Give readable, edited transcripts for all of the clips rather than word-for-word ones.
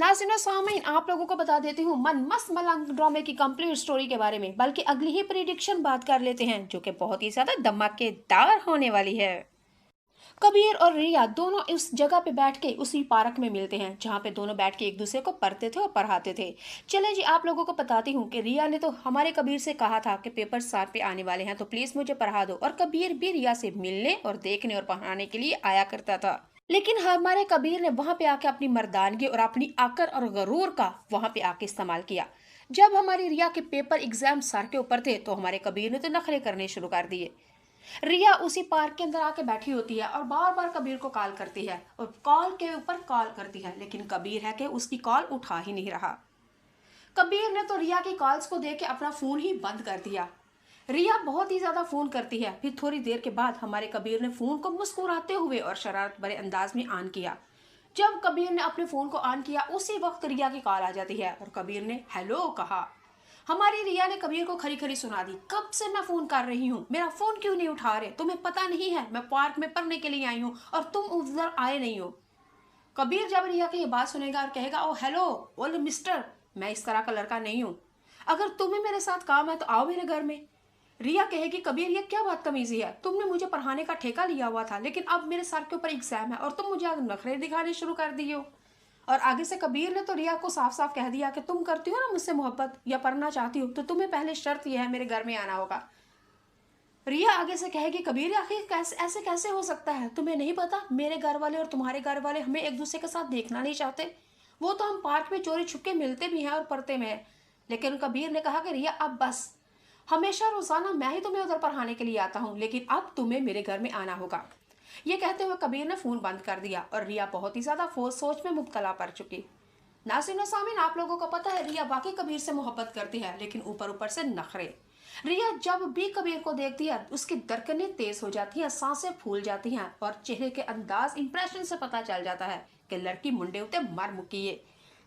नाज़रीन व सामीन, आप लोगों को बता देती हूँ मन मस्त मलंग ड्रामे की कंप्लीट स्टोरी के बारे में, बल्कि अगली ही प्रिडिक्शन बात कर लेते हैं जो कि बहुत ही ज्यादा धमाकेदार होने वाली है। कबीर और रिया दोनों उस जगह पे बैठ के उसी पार्क में मिलते हैं जहाँ पे दोनों बैठ के एक दूसरे को पढ़ते थे और पढ़ाते थे। चलें जी, आप लोगों को बताती हूँ कि रिया ने तो हमारे कबीर से कहा था कि पेपर सर पे आने वाले हैं तो प्लीज मुझे पढ़ा दो, और कबीर भी रिया से मिलने और देखने और पढ़ाने के लिए आया करता था। लेकिन हमारे कबीर ने वहां पे आके अपनी मर्दानगी और अपनी आकर और गरूर का वहां पे आके इस्तेमाल किया। जब हमारी रिया के पेपर एग्जाम सर के ऊपर थे तो हमारे कबीर ने तो नखरे करने शुरू कर दिए। रिया उसी पार्क के अंदर आके बैठी होती है और बार बार कबीर को कॉल करती है और कॉल के ऊपर कॉल करती है, लेकिन कबीर है कि उसकी कॉल उठा ही नहीं रहा। कबीर ने तो रिया की कॉल्स को देख के अपना फोन ही बंद कर दिया। रिया बहुत ही ज्यादा फोन करती है। फिर थोड़ी देर के बाद हमारे कबीर ने फोन को मुस्कुराते हुए और शरारत भरे अंदाज में ऑन किया। जब कबीर ने अपने फोन को ऑन किया उसी वक्त रिया की कॉल आ जाती है और कबीर ने हेलो कहा। हमारी रिया ने कबीर को खरी खरी सुना दी, कब से मैं फोन कर रही हूँ, मेरा फोन क्यों नहीं उठा रहे, तुम्हें पता नहीं है मैं पार्क में पढ़ने के लिए आई हूँ और तुम उधर आए नहीं हो। कबीर जब रिया की ये बात सुनेगा और कहेगा ओ हेलो बोल मिस्टर, मैं इस तरह का लड़का नहीं हूँ, अगर तुम्हें मेरे साथ काम है तो आओ मेरे घर में। रिया कहेगी कबीर ये क्या बदतमीजी है, तुमने मुझे पढ़ाने का ठेका लिया हुआ था लेकिन अब मेरे सर के ऊपर एग्जाम है और तुम मुझे नखरे दिखाने शुरू कर दिए हो। और आगे से कबीर ने तो रिया को साफ साफ कह दिया कि तुम करती हो ना मुझसे मोहब्बत या पढ़ना चाहती हो तो तुम्हें पहले शर्त यह है मेरे घर में आना होगा। रिया आगे से कहेगी कबीर आखिर कैसे ऐसे कैसे हो सकता है, तुम्हें नहीं पता मेरे घर वाले और तुम्हारे घर वाले हमें एक दूसरे के साथ देखना नहीं चाहते, वो तो हम पार्क में चोरी छुपके मिलते भी हैं और पढ़ते में हैं। लेकिन कबीर ने कहा कि रिया अब बस, हमेशा रोजाना मैं ही तुम्हें उधर पढ़ाने के लिए आता हूँ लेकिन अब तुम्हें मेरे घर में आना होगा। ये कहते हुए कबीर ने फोन बंद कर दिया और रिया बहुत ही ज्यादा सोच में मुब्तला पड़ चुकी। नाज़रीन सामीन, आप लोगों को पता है रिया वाकई कबीर से मोहब्बत करती है लेकिन ऊपर ऊपर से नखरे। रिया जब भी कबीर को देखती है उसकी धड़कनें तेज हो जाती हैं, सांसें फूल जाती हैं और चेहरे के अंदाज इंप्रेशन से पता चल जाता है कि लड़की मुंडे उते मर मुकी है।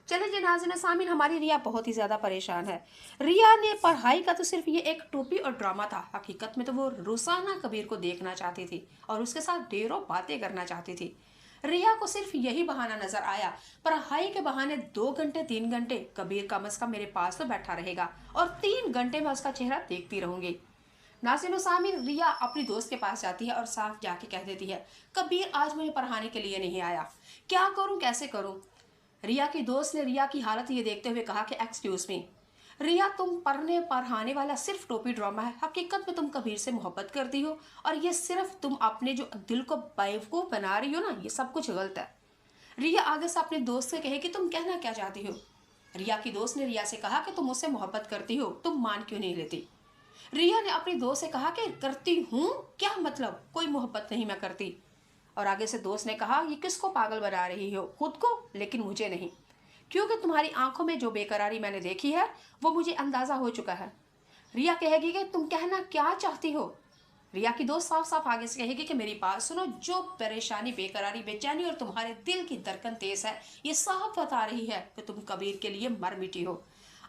चले जी नाज़रीन सामीन, हमारी रिया बहुत ही ज्यादा परेशान है। रिया ने पढ़ाई का तो सिर्फ ये एक टोपी और ड्रामा था, हकीकत में तो वो रोजाना कबीर को देखना चाहती थी और उसके साथ ढेरों बातें करना चाहती थी। रिया को सिर्फ यही बहाना नजर आया, पढ़ाई के बहाने 2 घंटे 3 घंटे कबीर कम से कम मेरे पास तो बैठा रहेगा और 3 घंटे में उसका चेहरा देखती रहूंगी। नाज़रीन सामीन, रिया अपनी दोस्त के पास जाती है और साफ जाके कह देती है कबीर आज मुझे पढ़ाने के लिए नहीं आया, क्या करूं कैसे करूं। रिया की दोस्त ने रिया की हालत ये देखते हुए कहा कि एक्सक्यूज मी रिया, तुम पढ़ने पढ़ाने वाला सिर्फ टोपी ड्रामा है, हकीकत में तुम कबीर से मोहब्बत करती हो और ये सिर्फ तुम अपने जो दिल को बेवकूफ बना रही हो ना, ये सब कुछ गलत है। रिया आगे से अपने दोस्त से कहे कि तुम कहना क्या चाहती हो। रिया की दोस्त ने रिया से कहा कि तुम मुझसे मोहब्बत करती हो, तुम मान क्यों नहीं लेती। रिया ने अपनी दोस्त से कहा कि करती हूँ क्या मतलब, कोई मोहब्बत नहीं मैं करती। और आगे से दोस्त ने कहा ये किसको पागल बना रही हो, खुद को, लेकिन मुझे नहीं, क्योंकि तुम्हारी आंखों में जो बेकरारी मैंने देखी है वो मुझे अंदाजा हो चुका है। रिया कहेगी कि तुम कहना क्या चाहती हो। रिया की दोस्त साफ साफ आगे से कहेगी कि मेरी बात सुनो, जो परेशानी बेकरारी बेचैनी और तुम्हारे दिल की धड़कन तेज है ये साफ बता रही है कि तुम कबीर के लिए मर मिटी हो।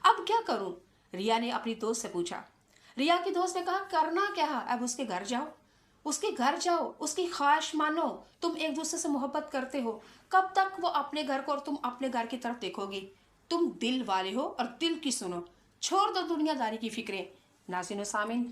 अब क्या करूं, रिया ने अपनी दोस्त से पूछा। रिया की दोस्त ने कहा करना क्या है, अब उसके घर जाओ, उसके घर जाओ, उसकी ख्वाहिश मानो, तुम एक दूसरे से मोहब्बत करते हो, कब तक वो अपने घर को और तुम अपने घर की तरफ देखोगी, तुम दिल वाले हो और दिल की सुनो, छोड़ दो दुनियादारी की फिक्रें। नाज़रीन सामीन।